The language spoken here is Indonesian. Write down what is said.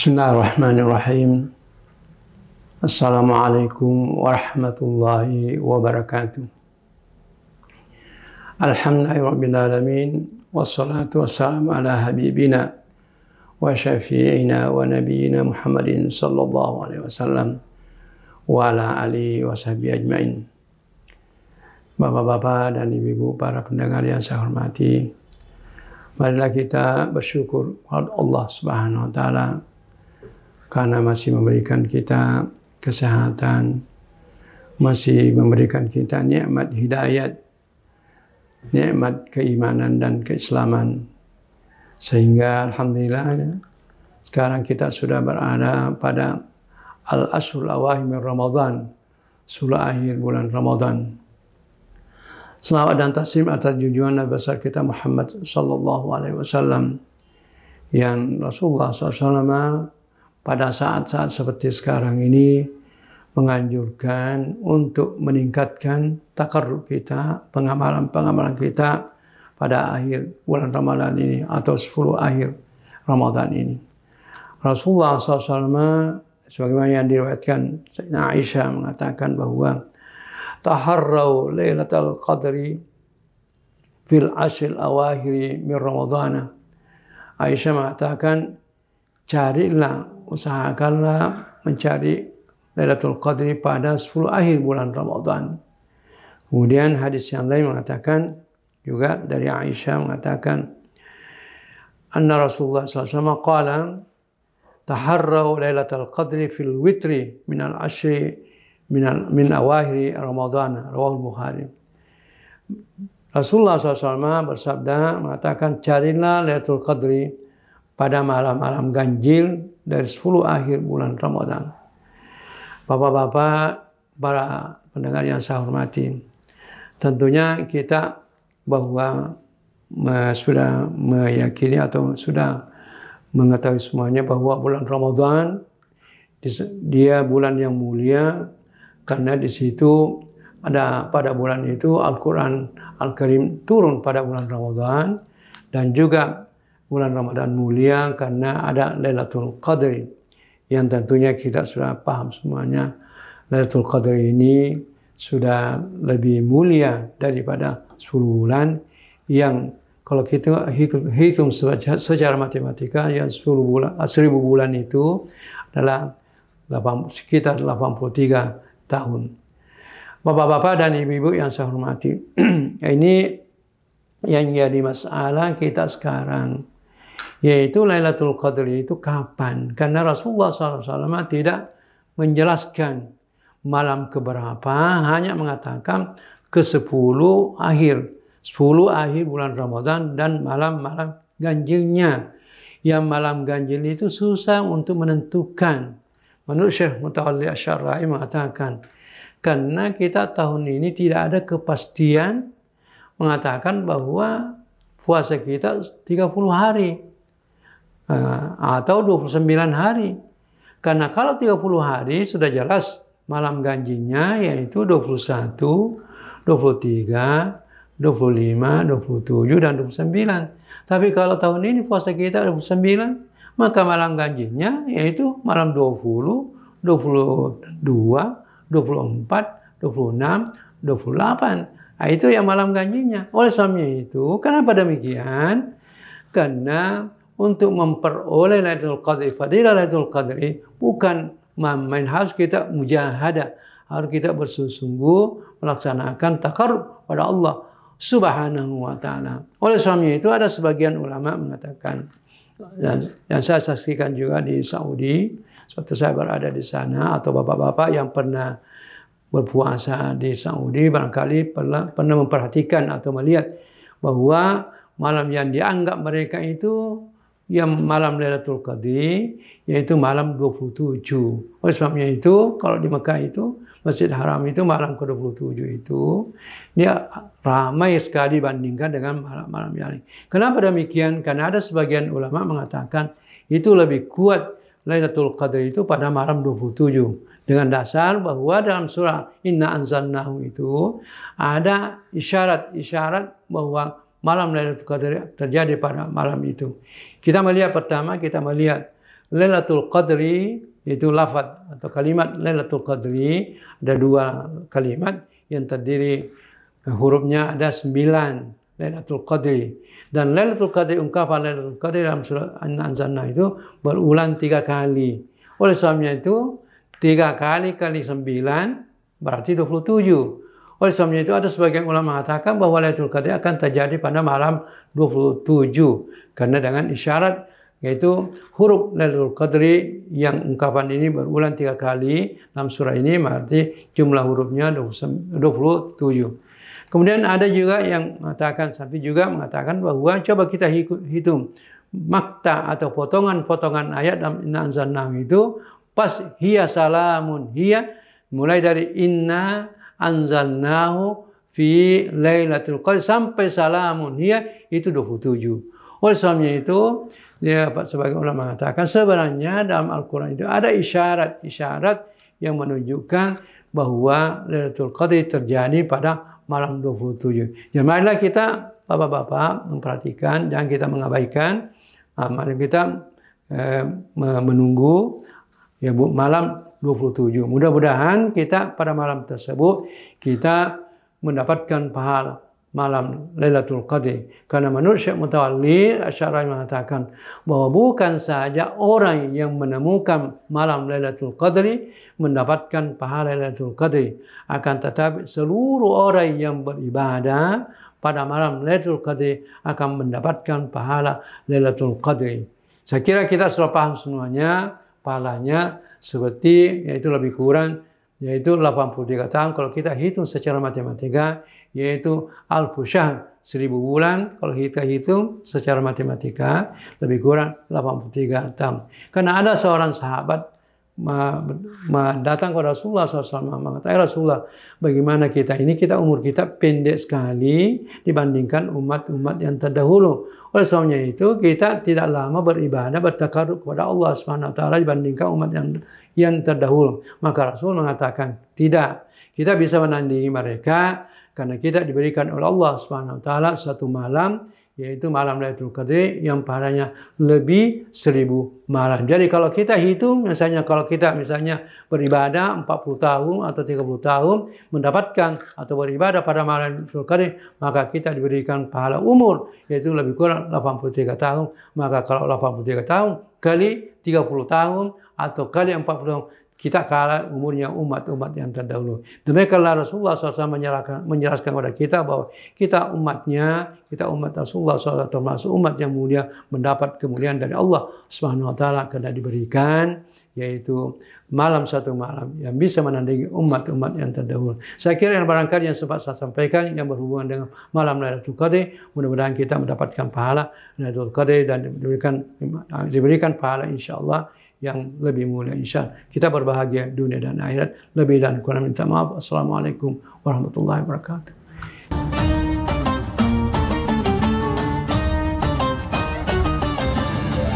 Bismillahirrahmanirrahim. Assalamualaikum warahmatullahi wabarakatuh. Alhamdulillahirrabbilalamin. Wassalatu wassalamu ala habibina wa syafi'ina wa nabiyina Muhammadin sallallahu alaihi wasallam wa ala alihi wa sahbihi ajmain. Bapak-bapak dan ibu-ibu para pendengar yang saya hormati, marilah kita bersyukur kepada Allah Subhanahu wa taala karena masih memberikan kita kesehatan, masih memberikan kita nikmat hidayat, nikmat keimanan dan keislaman, sehingga alhamdulillah sekarang kita sudah berada pada al-ashrul awakhir min Ramadan, 10 akhir bulan Ramadan. Selawat dan taslim atas junjungan Nabi besar kita Muhammad sallallahu alaihi wasallam, yang Rasulullah SAW pada saat-saat seperti sekarang ini menganjurkan untuk meningkatkan takarrub kita, pengamalan-pengamalan kita pada akhir bulan Ramadan ini atau 10 akhir Ramadan ini. Rasulullah SAW sebagaimana yang diriwayatkan Sayyidina Aisyah mengatakan bahwa taharrau lailatul qadri fil ashril awakhir min Ramadhan. Aisyah mengatakan, carilah, usahakanlah mencari Lailatul Qadri pada 10 akhir bulan Ramadan. Kemudian hadis yang lain mengatakan juga dari Aisyah mengatakan, anna Rasulullah SAW qala taharraw Lailatul Qadri fil witri min al-ashri min awakhir Ramadan, rawahu Bukhari. Rasulullah SAW bersabda mengatakan, carilah Lailatul Qadri pada malam-malam ganjil dari 10 akhir bulan Ramadan. Bapak-bapak, para pendengar yang saya hormati, tentunya kita bahwa sudah meyakini atau sudah mengetahui semuanya bahwa bulan Ramadan dia bulan yang mulia, karena di situ ada, pada bulan itu Al-Quran Al-Karim turun pada bulan Ramadan, dan juga bulan Ramadan mulia karena ada Lailatul Qadri, yang tentunya kita sudah paham semuanya. Lailatul Qadri ini sudah lebih mulia daripada 10 bulan, yang kalau kita hitung secara matematika, yang 10 bulan, 1000 bulan itu adalah sekitar 83 tahun. Bapak-bapak dan ibu-ibu yang saya hormati, ini yang jadi masalah kita sekarang, yaitu Lailatul Qadri itu kapan? Karena Rasulullah SAW tidak menjelaskan malam keberapa, hanya mengatakan ke-10 akhir, 10 akhir bulan Ramadan dan malam-malam ganjilnya. Yang malam ganjil itu susah untuk menentukan. Menurut Syekh Mutawalli Asy-Syarra'i mengatakan, karena kita tahun ini tidak ada kepastian mengatakan bahwa puasa kita 30 hari. Atau 29 hari. Karena kalau 30 hari sudah jelas malam ganjilnya, yaitu 21, 23, 25, 27, dan 29. Tapi kalau tahun ini puasa kita 29, maka malam ganjilnya yaitu malam 20, 22, 24, 26, 28. Nah, itu yang malam ganjilnya. Oleh sebabnya itu, kenapa demikian? Karena untuk memperoleh Lailatul Qadri, fadilah Lailatul Qadri, bukan main, harus kita mujahadah, harus kita bersungguh-sungguh melaksanakan takarrub pada Allah Subhanahu wa taala. Oleh sebabnya itu ada sebagian ulama mengatakan, dan saya saksikan juga di Saudi, suatu saya berada di sana, atau bapak-bapak yang pernah berpuasa di Saudi barangkali pernah memperhatikan atau melihat bahwa malam yang dianggap mereka itu yang malam Lailatul Qadri, yaitu malam 27. Oleh sebabnya itu, kalau di Mekah itu, Masjid Haram itu malam ke-27 itu, dia ramai sekali dibandingkan dengan malam-malam yang lain. Kenapa demikian? Karena ada sebagian ulama mengatakan, itu lebih kuat Lailatul Qadri itu pada malam 27. Dengan dasar bahwa dalam surah Inna Anzalnahu itu, ada isyarat-isyarat bahwa malam Lailatul Qadar terjadi pada malam itu. Kita melihat pertama, kita melihat Lailatul Qadri itu lafaz atau kalimat Lailatul Qadri ada 2 kalimat yang terdiri hurufnya ada 9 Lailatul Qadri. Dan Lailatul Qadri, ungkapan Lailatul Qadri dalam surah An-Anzalna itu berulang 3 kali. Oleh sebabnya itu 3 kali kali 9 berarti 27. Oleh sebabnya itu ada sebagian ulama mengatakan bahwa Lailatul Qadri akan terjadi pada malam 27 karena dengan isyarat yaitu huruf Lailatul Qadri yang ungkapan ini berulang 3 kali dalam surah ini berarti jumlah hurufnya 27. Kemudian ada juga yang mengatakan, Syafi'i juga mengatakan bahwa coba kita hitung makta atau potongan-potongan ayat dalam Inna Anzalnahu itu pas hiya salamun hiya mulai dari Inna Anzalnahu fi Lailatul Qadri sampai salamun hiya itu 27. Oleh sebabnya itu dia sebagai ulama mengatakan sebenarnya dalam Al-Quran itu ada isyarat-isyarat yang menunjukkan bahwa Lailatul Qadri terjadi pada malam 27. Jadi marilah kita bapak-bapak memperhatikan, jangan kita mengabaikan. Mari kita menunggu ya malam 27. Mudah-mudahan kita pada malam tersebut kita mendapatkan pahala malam Lailatul Qadri. Karena menurut Syekh Mutawalli Asy'ari mengatakan bahwa bukan saja orang yang menemukan malam Lailatul Qadri mendapatkan pahala Lailatul Qadri, akan tetapi seluruh orang yang beribadah pada malam Lailatul Qadri akan mendapatkan pahala Lailatul Qadri. Saya kira kita sudah paham semuanya pahalanya seperti yaitu lebih kurang yaitu 83 tahun kalau kita hitung secara matematika, yaitu alfu syahr 1000 bulan kalau kita hitung secara matematika lebih kurang 83 tahun. Karena ada seorang sahabat datang ke Rasulullah SAW mengatakan, Rasulullah, bagaimana kita umur kita pendek sekali dibandingkan umat-umat yang terdahulu. Oleh sebabnya itu kita tidak lama beribadah bertakarrub kepada Allah SWT dibandingkan umat yang terdahulu. Maka Rasul mengatakan tidak, kita bisa menandingi mereka karena kita diberikan oleh Allah SWT satu malam, yaitu malam Lailatul Qadri yang pahalanya lebih 1000 malam. Jadi kalau kita hitung, kalau kita beribadah 40 tahun atau 30 tahun mendapatkan atau beribadah pada malam Lailatul Qadri, maka kita diberikan pahala umur yaitu lebih kurang 83 tahun. Maka kalau 83 tahun kali 30 tahun atau kali 40 tahun, kita kalah umurnya umat-umat yang terdahulu. Demikianlah Rasulullah SAW menjelaskan kepada kita bahwa kita umatnya, kita umat Rasulullah SAW termasuk umat yang mulia mendapat kemuliaan dari Allah SWT karena diberikan yaitu satu malam yang bisa menandingi umat-umat yang terdahulu. Saya kira yang barangkali yang sempat saya sampaikan yang berhubungan dengan malam Lailatul Qadri, mudah-mudahan kita mendapatkan pahala Lailatul Qadri dan diberikan pahala insyaallah yang lebih mulia insyaallah. Kita berbahagia dunia dan akhirat. Lebih dan kurang minta maaf. Assalamualaikum warahmatullahi wabarakatuh.